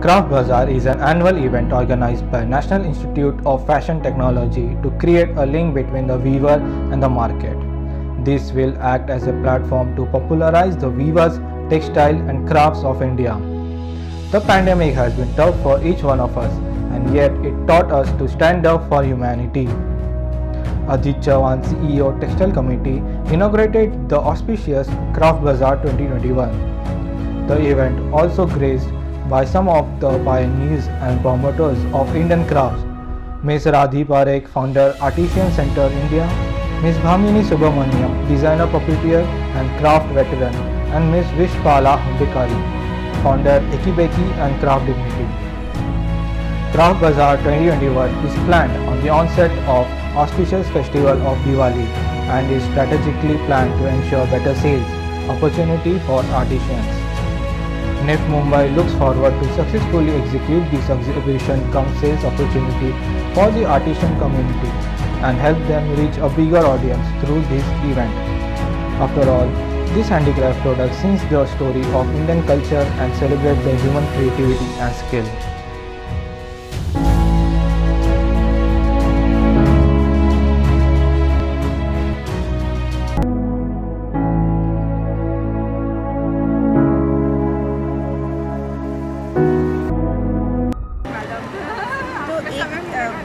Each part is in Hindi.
Craft Bazaar is an annual event organized by National Institute of Fashion Technology to create a link between the weaver and the market. This will act as a platform to popularize the weavers, textile and crafts of India. The pandemic has been tough for each one of us, and yet it taught us to stand up for humanity. Ajit Chauhan, CEO Textile Committee, inaugurated the auspicious Craft Bazaar 2021. The event also graced by some of the pioneers and promoters of Indian crafts, Ms. Radhi Parekh, founder Artisan Center India, Ms. Bhamini Subramaniam, designer puppeteer and craft veteran, and Ms. Vishpala Bikari, founder Ekibeki and Craft Dignity. Craft Bazaar 2021 is planned on the onset of auspicious festival of Diwali and is strategically planned to ensure better sales opportunity for artisans. NIFT Mumbai looks forward to successfully execute this exhibition cum sales opportunity for the artisan community and help them reach a bigger audience through this event. After all, this handicraft product sings the story of Indian culture and celebrates the human creativity and skill.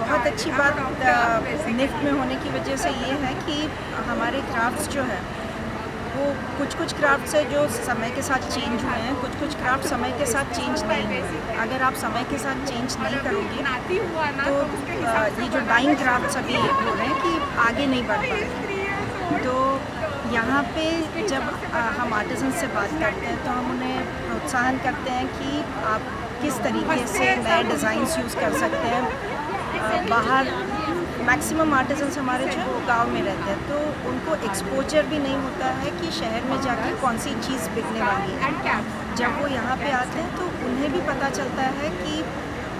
बहुत अच्छी बात निफ्ट में होने की वजह से ये है कि हमारे क्राफ्ट्स जो है वो कुछ क्राफ्ट्स है जो समय के साथ चेंज हुए हैं, कुछ क्राफ्ट समय के साथ चेंज नहीं हुए। अगर आप समय के साथ चेंज नहीं करोगे तो ये जो डाइंग क्राफ्ट्स अभी हो रहे हैं कि आगे नहीं बढ़ पाए। तो यहाँ पे जब हम आर्टिसन से बात करते हैं तो हम उन्हें प्रोत्साहन करते हैं कि आप किस तरीके से नए डिज़ाइंस यूज़ कर सकते हैं। बाहर मैक्सिमम आर्टिसंस हमारे जो है वो गाँव में रहते हैं, तो उनको एक्सपोजर भी नहीं होता है कि शहर में जाकर कौन सी चीज़ बिकने वाली है। जब वो यहाँ पे आते हैं तो उन्हें भी पता चलता है कि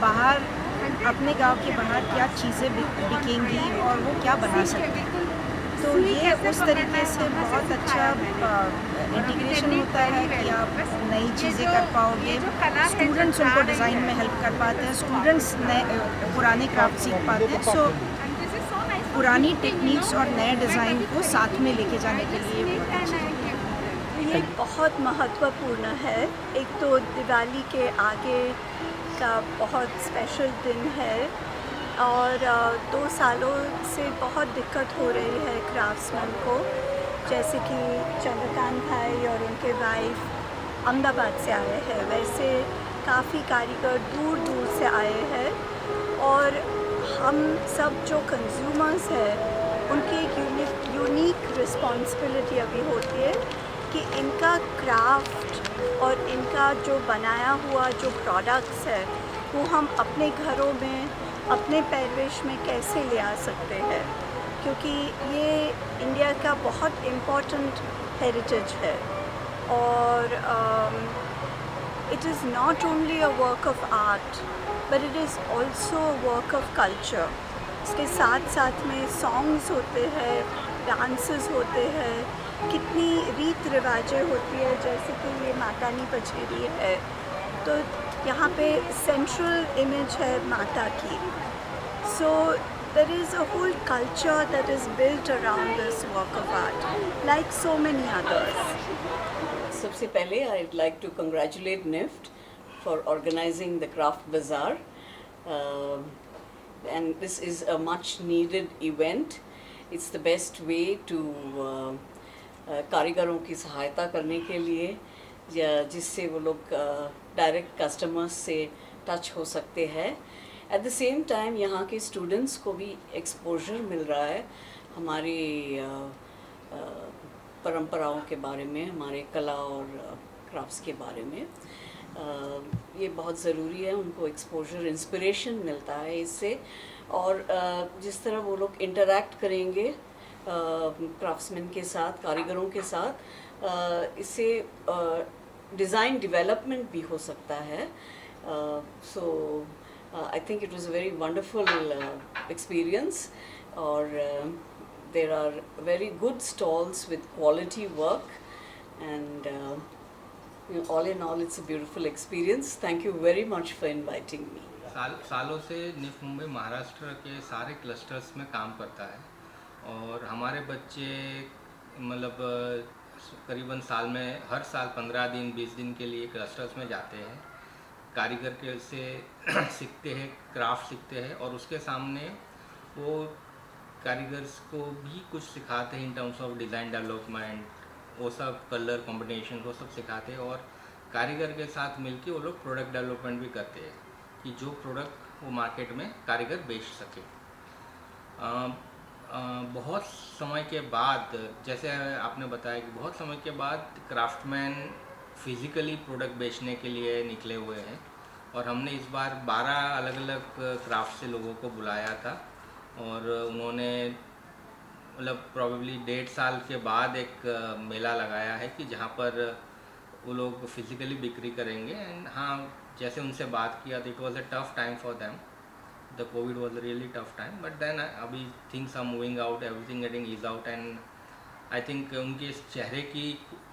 बाहर अपने गांव के बाहर क्या चीज़ें बिकेंगी और वो क्या बना सकते हैं। तो ये उस तरीके से बहुत अच्छा इंटीग्रेशन होता है कि आप नई चीज़ें कर पाओगे। स्टूडेंट्स उनको डिज़ाइन में हेल्प कर पाते हैं, स्टूडेंट्स नए पुराने क्राफ्ट सीख पाते हैं। सो पुरानी टेक्निक्स और नए डिज़ाइन को साथ में लेके जाने के लिए बहुत अच्छा है। ये बहुत महत्वपूर्ण है। एक तो दिवाली के आगे का बहुत स्पेशल दिन है और 2 सालों से बहुत दिक्कत हो रही है क्राफ्ट्समैन को, जैसे कि चंद्रकांत भाई और उनके वाइफ अहमदाबाद से आए हैं, वैसे काफ़ी कारीगर दूर दूर से आए हैं। और हम सब जो कंज्यूमर्स हैं उनकी एक यूनिक रिस्पॉन्सिबिलिटी अभी होती है कि इनका क्राफ्ट और इनका जो बनाया हुआ जो प्रोडक्ट्स है वो हम अपने घरों में अपने परिवेश में कैसे ले आ सकते हैं, क्योंकि ये इंडिया का बहुत इम्पोर्टेंट हेरिटेज है। और it is not only a work of art but it is also a work of culture. इसके साथ साथ में सॉन्ग्स होते हैं, डांसेस होते हैं, कितनी रीत रिवाजें होती है, जैसे कि ये मातानी पचेरी है तो यहाँ पे सेंट्रल इमेज है माता की। सो there is a whole culture that is built around this work of art, like so many others. सबसे पहले I'd like to congratulate NIFT for organizing the Craft Bazaar, and this is a much needed event. It's the best way to कारीगरों की सहायता करने के लिए, जिससे वो लोग डायरेक्ट कस्टमर्स से टच हो सकते हैं। एट द सेम टाइम यहाँ के स्टूडेंट्स को भी एक्सपोजर मिल रहा है हमारी परंपराओं के बारे में, हमारे कला और क्राफ्ट्स के बारे में। ये बहुत ज़रूरी है, उनको एक्सपोजर, इंस्पिरेशन मिलता है इससे। और जिस तरह वो लोग इंटरैक्ट करेंगे क्राफ्ट्समैन के साथ, कारीगरों के साथ, इससे डिज़ाइन डेवलपमेंट भी हो सकता है। सो I think it was a very wonderful experience, or there are very good stalls with quality work, and All in all, it's a beautiful experience. Thank you very much for inviting me. सालों से निफ्ट मुंबई महाराष्ट्र के सारे क्लस्टर्स में काम करता है और हमारे बच्चे मतलब करीबन साल में हर साल 15 दिन 20 दिन के लिए क्लस्टर्स में जाते हैं, कारीगर के से सीखते हैं, क्राफ्ट सीखते हैं और उसके सामने वो कारीगर्स को भी कुछ सिखाते हैं in terms of design development, वो सब कलर कॉम्बिनेशन वो सब सिखाते हैं और कारीगर के साथ मिलके वो लोग प्रोडक्ट डेवलपमेंट भी करते हैं कि जो प्रोडक्ट वो मार्केट में कारीगर बेच सके। बहुत समय के बाद, जैसे आपने बताया कि बहुत समय के बाद क्राफ्टमैन फिज़िकली प्रोडक्ट बेचने के लिए निकले हुए हैं और हमने इस बार 12 अलग अलग क्राफ्ट से लोगों को बुलाया था और उन्होंने मतलब प्रॉबेबली 1.5 साल के बाद एक मेला लगाया है कि जहाँ पर वो लोग फिज़िकली बिक्री करेंगे। एंड हाँ, जैसे उनसे बात किया तो it was a tough time for them, the covid was a really tough time, but then अभी things are moving out, everything getting ease out and I think उनके इस चेहरे की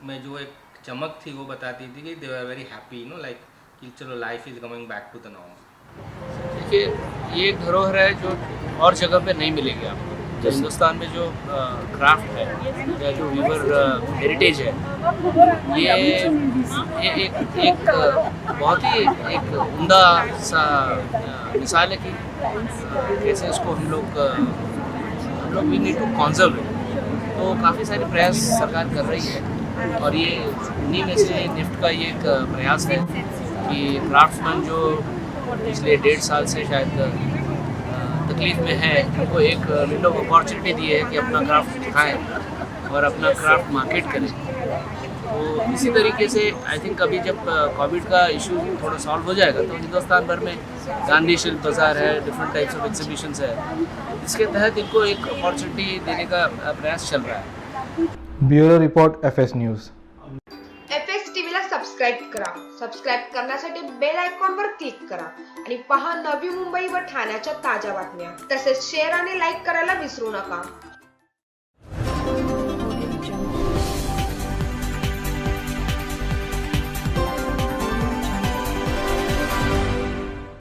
में जो एक चमक थी वो बताती थी कि they are very happy, you know, like कि चलो life is coming back to the normal. देखिए, ये एक धरोहर है जो और जगह पे नहीं मिलेगी आपको। तो हिंदुस्तान में जो क्राफ्ट है या जो वीवर हेरिटेज है, ये एक बहुत ही एक उम्दा सा मिसाल है कि कैसे इसको हम लोग we need to conserve it. तो काफ़ी सारे प्रयास सरकार कर रही है और ये उन्हीं में से निफ्ट का ये एक प्रयास है कि क्राफ्ट्समैन जो पिछले 1.5 साल से शायद तकलीफ में है, उनको एक विंडो ऑफ अपॉर्चुनिटी दी है कि अपना क्राफ्ट दिखाएं और अपना क्राफ्ट मार्केट करें। तो इसी तरीके से आई थिंक अभी जब कोविड का इशू थोड़ा सॉल्व हो जाएगा तो हिंदुस्तान भर में गांधी शिल्प बाज़ार है, डिफरेंट टाइप्स ऑफ एग्जीबिशंस है, इसके तहत इनको एक अपॉर्चुनिटी देने का प्रयास चल रहा है। Bureau report FS news. FS टीव्हीला सबस्क्राईब करा। सबस्क्राईब करण्यासाठी बेल आयकॉनवर क्लिक करा आणि पहा नवी मुंबई व ठाण्याच्या ताज्या बातम्या। तसेच शेअर आणि लाईक करायला विसरू नका।